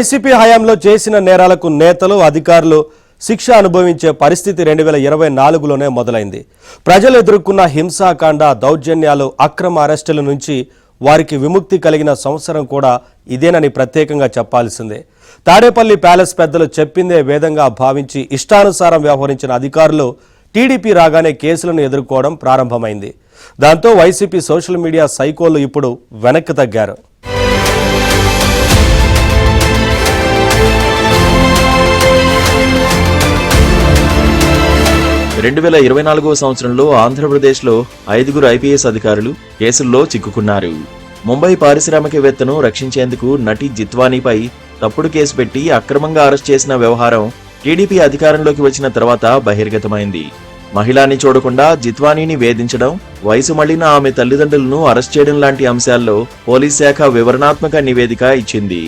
YCP హయాంలో చేసిన నేరాలకు నేతలు అధికారులు శిక్ష అనుభవించే పరిస్థితి 2024లోనే మొదలైంది. ప్రజలు ఎదుర్కొన్న హింసాకాండ, దౌర్జన్యాలు, అక్రమ అరెస్టుల నుంచి వారికి విముక్తి కలిగిన సంవత్సరం కూడా ఇదేనని ప్రత్యేకంగా చెప్పాల్సిందే. తాడేపల్లి ప్యాలెస్ పెద్దలు చెప్పిందే వేదంగా భావించి ఇష్టానుసారం వ్యవహరించిన అధికారులు టీడీపీ రాగానే కేసులను ఎదుర్కోవడం ప్రారంభమైంది. దాంతో వైసీపీ సోషల్ మీడియా సైకోలు ఇప్పుడు వెనక్కి తగ్గారు. 2024వ సంవత్సరంలో ఆంధ్రప్రదేశ్లో 5గురు ఐపీఎస్ అధికారులు కేసుల్లో చిక్కుకున్నారు. ముంబై పారిశ్రామికవేత్తను రక్షించేందుకు నటి జిత్వానీపై తప్పుడు కేసు పెట్టి అక్రమంగా అరెస్ట్ చేసిన వ్యవహారం టీడీపీ అధికారంలోకి వచ్చిన తర్వాత బహిర్గతమైంది. మహిళాని చూడకుండా జిత్వానీని వేధించడం, వయసు మళ్లిన ఆమె తల్లిదండ్రులను అరెస్ట్ చేయడం లాంటి అంశాల్లో పోలీస్ శాఖ వివరణాత్మక నివేదిక ఇచ్చింది.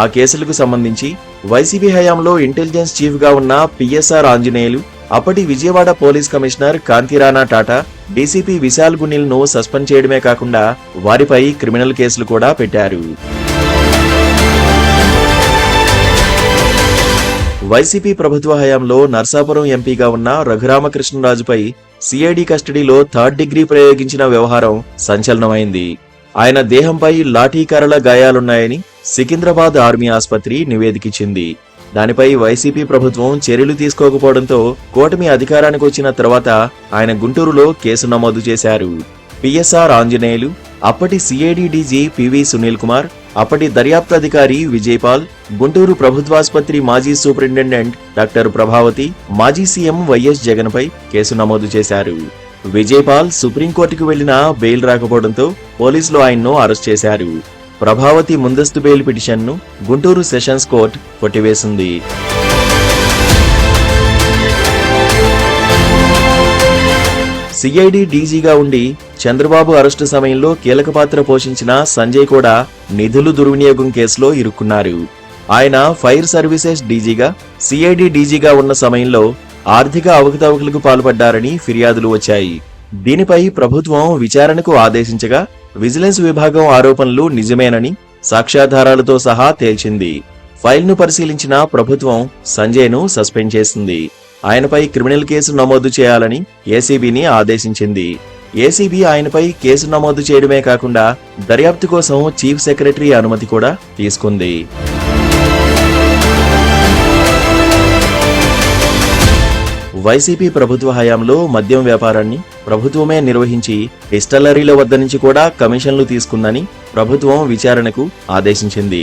ఆ కేసులకు సంబంధించి వైసీపీ హయాంలో ఇంటెలిజెన్స్ చీఫ్ గా ఉన్న పిఎస్ఆర్ ఆంజనేయులు, అప్పటి Vijayawada police commissioner Kanthi Rana Tata, DCP Vishal Gunil ను సస్పెండ్ చేయడమే కాకుండా వారిపై క్రిమినల్ కేసులు కూడా పెట్టారు. వైసీపీ ప్రభుత్వ హయాంలో నర్సాపురం ఎంపీగా ఉన్న రఘురామకృష్ణరాజుపై సిఐడి కస్టడీలో 3rd డిగ్రీ ప్రయోగించిన వ్యవహారం సంచలనమైంది. ఆయన దేహంపై లాఠీకరల గాయాలున్నాయని సికింద్రాబాద్ ఆర్మీ ఆసుపత్రి నివేదికిచ్చింది. దానిపై వైసీపీ ప్రభుత్వం చర్యలు తీసుకోకపోవడంతో కూటమి అధికారానికి వచ్చిన తర్వాత ఆయన గుంటూరులో కేసు నమోదు చేశారు. పిఎస్ఆర్ ఆంజనేయులు, అప్పటి CID DG PV Sunil Kumar, అప్పటి దర్యాప్తు అధికారి విజయపాల్, గుంటూరు ప్రభుత్వాసుపత్రి మాజీ సూపరింటెండెంట్ డాక్టర్ ప్రభావతి, మాజీ సీఎం వైఎస్ జగన్పై కేసు నమోదు చేశారు. విజయపాల్ సుప్రీంకోర్టుకు వెళ్లినా బెయిల్ రాకపోవడంతో పోలీసులు ఆయన్ను అరెస్ట్ చేశారు. ప్రభావతి ముందస్తు బెయిల్ పిటిషన్ను గుంటూరు సెషన్స్ కోర్టు కొట్టివేసింది. సిఐడి డీజీగా ఉండి చంద్రబాబు అరెస్టు సమయంలో కీలక పాత్ర పోషించిన సంజయ్ కూడా నిధులు దుర్వినియోగం కేసులో ఇరుక్కున్నారు. ఆయన ఫైర్ సర్వీసెస్ డీజీగా, సిఐడి డీజీగా ఉన్న సమయంలో ఆర్థిక అవకతవకలకు పాల్పడ్డారని ఫిర్యాదులు వచ్చాయి. దీనిపై ప్రభుత్వం విచారణకు ఆదేశించగా విజిలెన్స్ విభాగం ఆరోపణలు నిజమేనని సాక్ష్యాధారాలతో సహా తేల్చింది. ఫైల్ను పరిశీలించిన ప్రభుత్వం సంజయ్ను సస్పెండ్ చేసింది. ఆయనపై క్రిమినల్ కేసు నమోదు చేయాలని ఏసీబీని ఆదేశించింది. ఏసీబీ ఆయనపై కేసు నమోదు చేయడమే కాకుండా దర్యాప్తు కోసం చీఫ్ సెక్రటరీ అనుమతి కూడా తీసుకుంది. వైసీపీ ప్రభుత్వ హయాంలో మద్యం వ్యాపారాన్ని ప్రభుత్వమే నిర్వహించి డిస్టిలరీల వద్ద నుంచి కూడా కమిషన్లు తీసుకుందని ప్రభుత్వం విచారణకు ఆదేశించింది.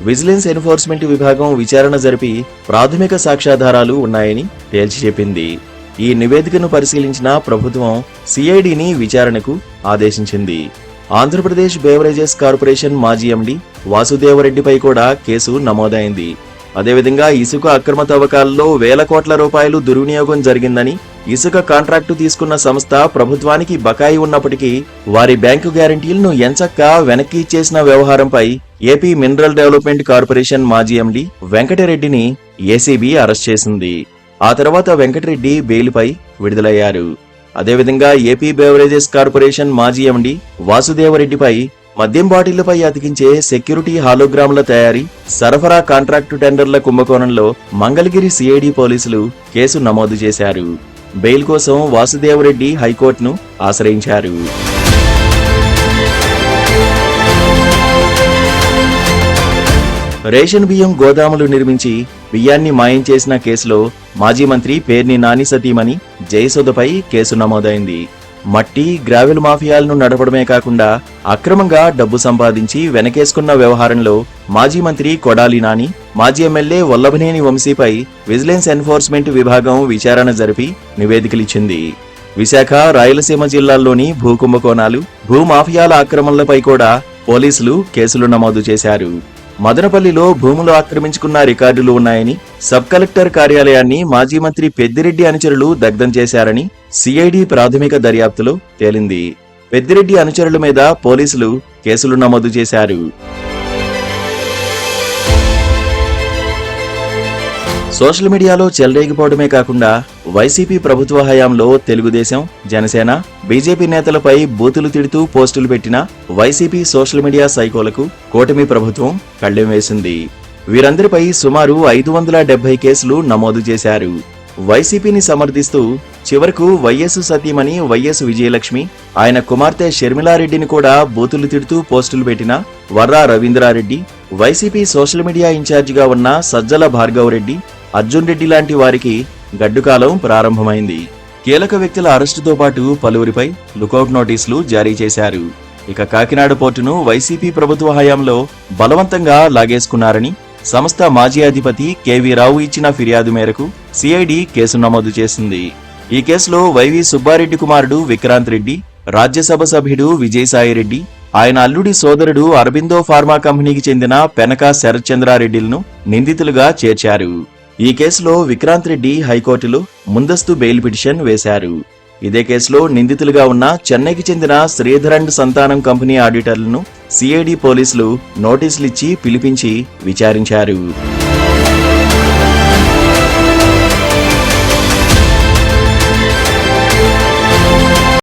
విజిలెన్స్ ఎన్ఫోర్స్మెంట్ విభాగం విచారణ జరిపి ప్రాథమిక సాక్ష్యాధారాలు ఉన్నాయని తేల్చి చెప్పింది. ఈ నివేదికను పరిశీలించిన ప్రభుత్వం సిఐడిని విచారణకు ఆదేశించింది. ఆంధ్రప్రదేశ్ బేవరేజెస్ కార్పొరేషన్ మాజీ ఎండీ వాసుదేవరెడ్డిపై కూడా కేసు నమోదైంది. అదేవిధంగా ఇసుక అక్రమ తవ్వకాల్లో వేల కోట్ల రూపాయలు దుర్వినియోగం జరిగిందని, ఇసుక కాంట్రాక్టు తీసుకున్న సంస్థ ప్రభుత్వానికి బకాయి ఉన్నప్పటికీ వారి బ్యాంకు గ్యారంటీలను ఎంచక్కా వెనక్కి ఇచ్చేసిన వ్యవహారంపై ఏపీ మినరల్ డెవలప్మెంట్ కార్పొరేషన్ మాజీ ఎండీ వెంకటరెడ్డిని ఏసీబీ అరెస్ట్ చేసింది. ఆ తర్వాత వెంకటరెడ్డి బెయిల్పై విడుదలయ్యారు. అదేవిధంగా ఏపీ బేవరేజెస్ కార్పొరేషన్ మాజీ ఎండీ వాసుదేవరెడ్డిపై మద్యం బాటిళ్లపై అతికించే సెక్యూరిటీ హాలోగ్రాముల తయారీ, సరఫరా కాంట్రాక్టు టెండర్ల కుంభకోణంలో మంగళగిరి సిఐడి పోలీసులు కేసు నమోదు చేశారు. బెయిల్ కోసం వాసుదేవరెడ్డి హైకోర్టును ఆశ్రయించారు. రేషన్ బియ్యం గోదాములు నిర్మించి బియ్యాన్ని మాయం చేసిన కేసులో మాజీ మంత్రి పేర్ని నాని సతీమణి జయసుధపై కేసు నమోదైంది. మట్టి, గ్రావెల్ మాఫియాలను నడపడమే కాకుండా అక్రమంగా డబ్బు సంపాదించి వెనకేసుకున్న వ్యవహారంలో మాజీ మంత్రి కొడాలి నాని, మాజీ ఎమ్మెల్యే వల్లభనేని వంశీపై విజిలెన్స్ ఎన్ఫోర్స్మెంట్ విభాగం విచారణ జరిపి నివేదికలిచ్చింది. విశాఖ, రాయలసీమ జిల్లాల్లోని భూకుంభకోణాలు, భూమాఫియాల ఆక్రమణలపై కూడా పోలీసులు కేసులు నమోదు చేశారు. మదనపల్లిలో భూములు ఆక్రమించుకున్న రికార్డులు ఉన్నాయని, సబ్ కలెక్టర్ కార్యాలయాన్ని మాజీ మంత్రి పెద్దిరెడ్డి అనుచరులు దగ్ధం చేశారని సిఐడి ప్రాథమిక దర్యాప్తులో తేలింది. పెద్దిరెడ్డి అనుచరుల మీద పోలీసులు కేసులు నమోదు చేశారు. సోషల్ మీడియాలో చెలరేగిపోవడమే కాకుండా వైసీపీ ప్రభుత్వ హయాంలో తెలుగుదేశం, జనసేన, బీజేపీ నేతలపై బూతులు తిడుతూ పోస్టులు పెట్టిన వైసీపీ సోషల్ మీడియా సైకోలకు కూటమి ప్రభుత్వం కళ్ళెం వేసింది. వీరందరిపై సుమారు 570 కేసులు నమోదు చేశారు. వైసీపీని సమర్థిస్తూ చివరకు వైఎస్ సతీమణి వైఎస్ విజయలక్ష్మి, ఆయన కుమార్తె షర్మిలారెడ్డిని కూడా బూతులు తిడుతూ పోస్టులు పెట్టిన వర్రా రవీంద్రారెడ్డి, వైసీపీ సోషల్ మీడియా ఇన్ఛార్జిగా ఉన్న సజ్జల భార్గవరెడ్డి, అర్జున్ రెడ్డి లాంటి వారికి గడ్డుకాలం ప్రారంభమైంది. కీలక వ్యక్తుల అరెస్టుతో పాటు పలువురిపై లుకౌట్ నోటీసులు జారీ చేశారు. ఇక కాకినాడ పోర్టును వైసీపీ ప్రభుత్వ హయాంలో బలవంతంగా లాగేసుకున్నారని సంస్థ మాజీ అధిపతి కేవీ రావు ఇచ్చిన ఫిర్యాదు మేరకు సిఐడి కేసు నమోదు చేసింది. ఈ కేసులో వైవి సుబ్బారెడ్డి కుమారుడు విక్రాంత్ రెడ్డి, రాజ్యసభ సభ్యుడు విజయసాయిరెడ్డి, ఆయన అల్లుడి సోదరుడు అరబిందో ఫార్మా కంపెనీకి చెందిన పెనక శరత్చంద్రారెడ్డిలను నిందితులుగా చేర్చారు. ఈ కేసులో విక్రాంత్ రెడ్డి హైకోర్టులో ముందస్తు బెయిల్ పిటిషన్ వేశారు. ఇదే కేసులో నిందితులుగా ఉన్న చెన్నైకి చెందిన శ్రీధర్ అండ్ సంతానం కంపెనీ ఆడిటర్లను సిఐడి పోలీసులు నోటీసులిచ్చి పిలిపించి విచారించారు.